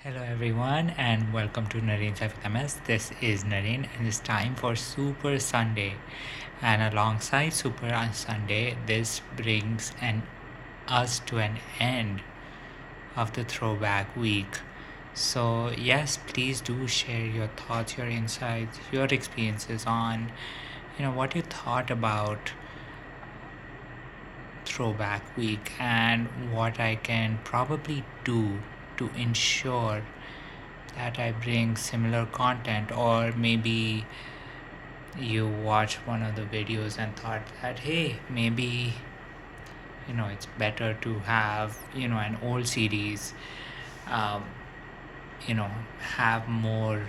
Hello everyone and welcome to Nareen's FMS. This is Nareen and it's time for Super Sunday. And alongside Super Sunday, this brings us to an end of the Throwback week. So yes, please do share your thoughts, your insights, your experiences on what you thought about Throwback week and what I can probably do to ensure that I bring similar content, or maybe you watch one of the videos and thought that hey, maybe it's better to have an old series, um, have more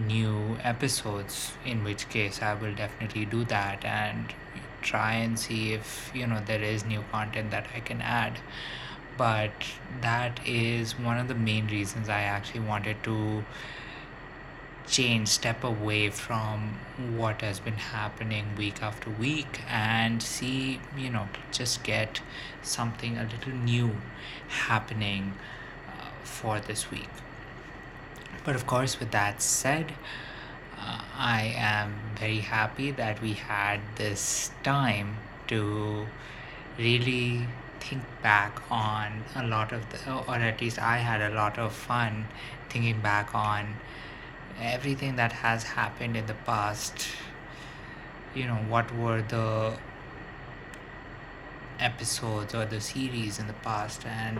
new episodes, in which case I will definitely do that and try and see if there is new content that I can add. But that is one of the main reasons I actually wanted to step away from what has been happening week after week and see, just get something a little new happening for this week. But of course, with that said, I am very happy that we had this time to really think back on a lot of or at least I had a lot of fun thinking back on everything that has happened in the past. What were the episodes or the series in the past, and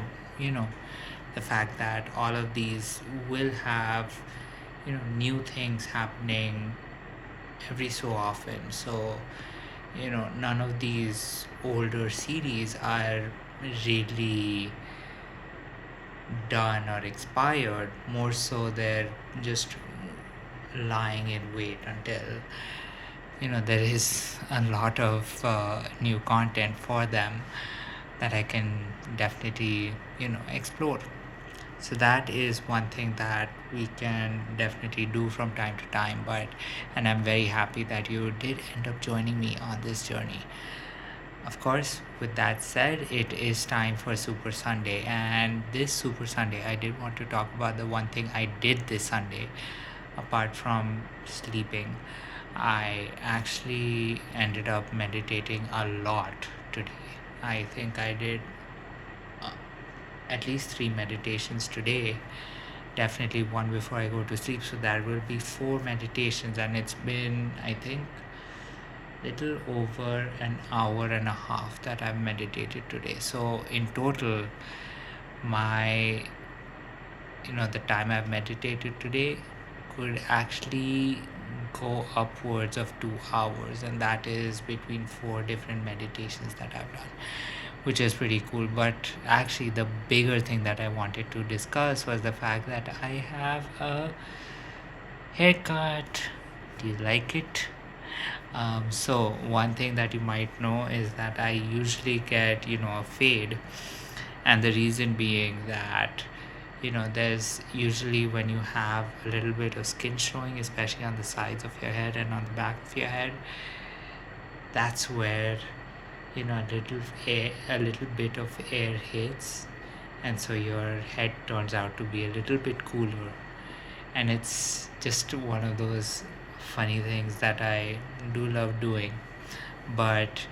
the fact that all of these will have new things happening every so often. So none of these older series are really done or expired. More so, they're just lying in wait until there is a lot of new content for them that I can definitely explore. So that is one thing that we can definitely do from time to time. And I'm very happy that you did end up joining me on this journey. Of course, with that said, it is time for Super Sunday. And this Super Sunday, I did want to talk about the one thing I did this Sunday, apart from sleeping. I actually ended up meditating a lot today. I think I did at least 3 meditations today. Definitely one before I go to sleep. So that will be 4 meditations. And it's been, I think, little over an hour and a half that I've meditated today. So in total, my the time I've meditated today could actually go upwards of 2 hours, and that is between 4 different meditations that I've done, which is pretty cool. But actually, the bigger thing that I wanted to discuss was the fact that I have a haircut. Do you like it? So one thing that you might know is that I usually get a fade, and the reason being that there's usually, when you have a little bit of skin showing, especially on the sides of your head and on the back of your head, that's where a little bit of air hits, and so your head turns out to be a little bit cooler. And it's just one of those funny things that I do love doing. But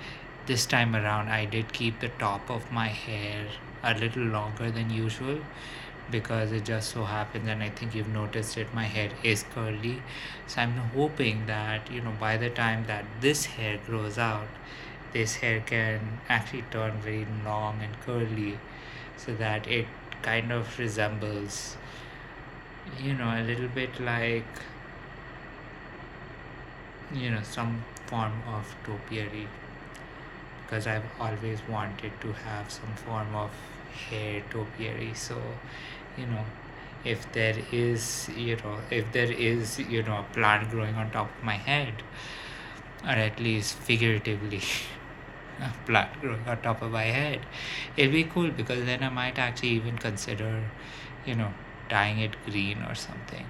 this time around, I did keep the top of my hair a little longer than usual, because it just so happens, and I think you've noticed it, my hair is curly. So I'm hoping that by the time that this hair grows out, this hair can actually turn very long and curly, so that it kind of resembles a little bit like some form of topiary, because I've always wanted to have some form of hair topiary. So you know if there is a plant growing on top of my head, or at least figuratively a plant growing on top of my head, it'd be cool, because then I might actually even consider dyeing it green or something,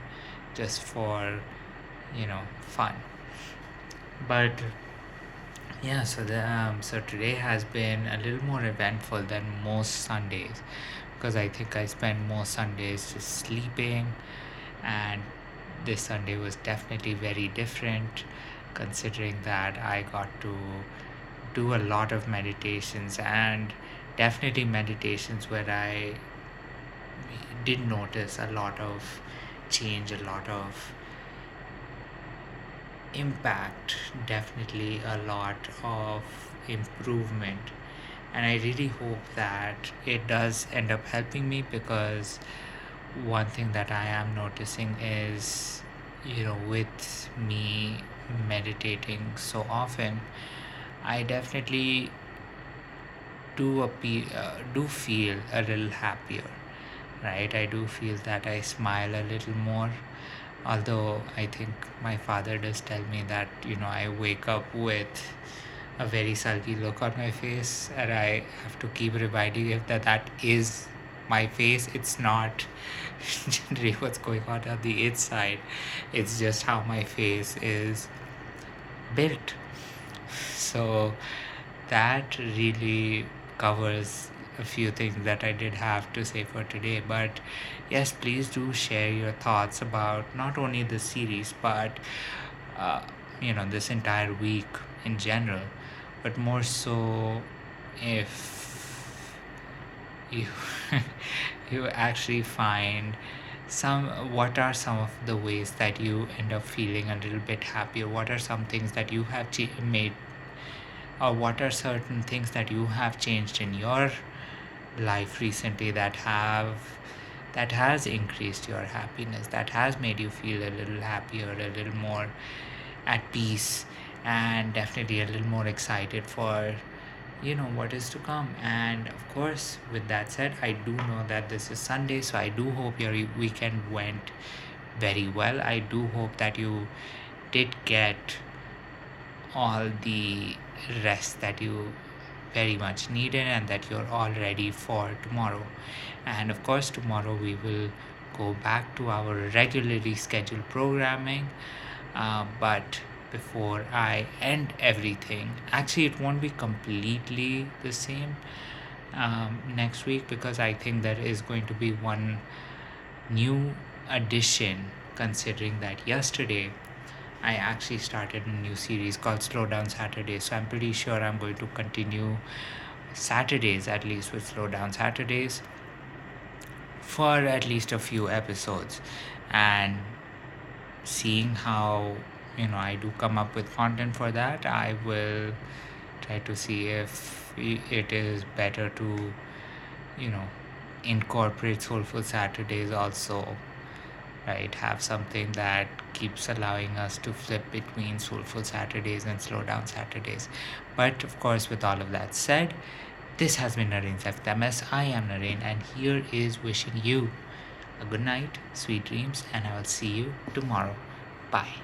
just for fun. But yeah, so today has been a little more eventful than most Sundays, because I think I spend most Sundays just sleeping, and this Sunday was definitely very different, considering that I got to do a lot of meditations, and definitely meditations where I did notice a lot of change, a lot of impact, definitely a lot of improvement. And I really hope that it does end up helping me, because one thing that I am noticing is, with me meditating so often, I definitely do feel a little happier, right? I do feel that I smile a little more. Although I think my father does tell me that, I wake up with a very sulky look on my face, and I have to keep reminding him that that is my face. It's not generally what's going on the inside. It's just how my face is built. So that really covers a few things that I did have to say for today. But yes, please do share your thoughts about not only the series, but uh, this entire week in general, but more so if you you actually find what are some of the ways that you end up feeling a little bit happier. What are some things that you have made, or what are certain things that you have changed in your life recently that has increased your happiness, that has made you feel a little happier, a little more at peace, and definitely a little more excited for what is to come. And of course, with that said, I do know that this is Sunday, so I do hope your weekend went very well. I do hope that you did get all the rest that you very much needed, and that you're all ready for tomorrow. And of course, tomorrow we will go back to our regularly scheduled programming. But before I end everything, actually, it won't be completely the same next week, because I think there is going to be one new addition, considering that yesterday I actually started a new series called Slow Down Saturdays. So I'm pretty sure I'm going to continue Saturdays, at least with Slow Down Saturdays, for at least a few episodes. And seeing how I do come up with content for that, I will try to see if it is better to you know incorporate Soulful Saturdays also, right? Have something that keeps allowing us to flip between Soulful Saturdays and Slow Down Saturdays. But of course, with all of that said, this has been Narain's FMS. I am Narain, and here is wishing you a good night, sweet dreams, and I will see you tomorrow. Bye.